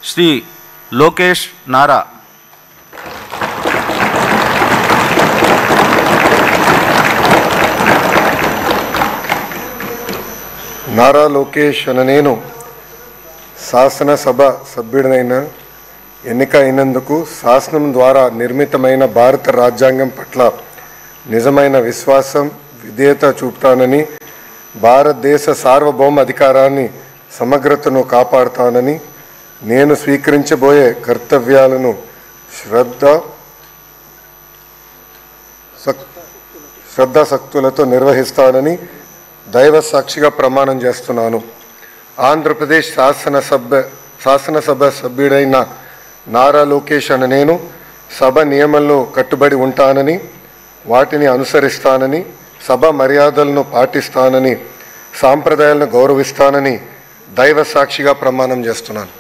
శ్రీ లోకేష్ నారా. నారా లోకేష్ అనే నేను శాసనసభ సభ్యుడినైన ఎన్నిక అయినందుకు శాసనం ద్వారా నిర్మితమైన భారత రాజ్యాంగం పట్ల నిజమైన విశ్వాసం విధేయత చూపుతానని, భారతదేశ సార్వభౌమ అధికారాన్ని సమగ్రతను కాపాడుతానని, నేను స్వీకరించబోయే కర్తవ్యాలను శ్రద్ధాశక్తులతో నిర్వహిస్తానని దైవ సాక్షిగా ప్రమాణం చేస్తున్నాను. ఆంధ్రప్రదేశ్ శాసనసభ సభ్యుడైన నారా లోకేష్ అనే నేను సభ నియమంలో కట్టుబడి ఉంటానని, వాటిని అనుసరిస్తానని, సభ మర్యాదలను పాటిస్తానని, సాంప్రదాయాలను గౌరవిస్తానని దైవ సాక్షిగా ప్రమాణం చేస్తున్నాను.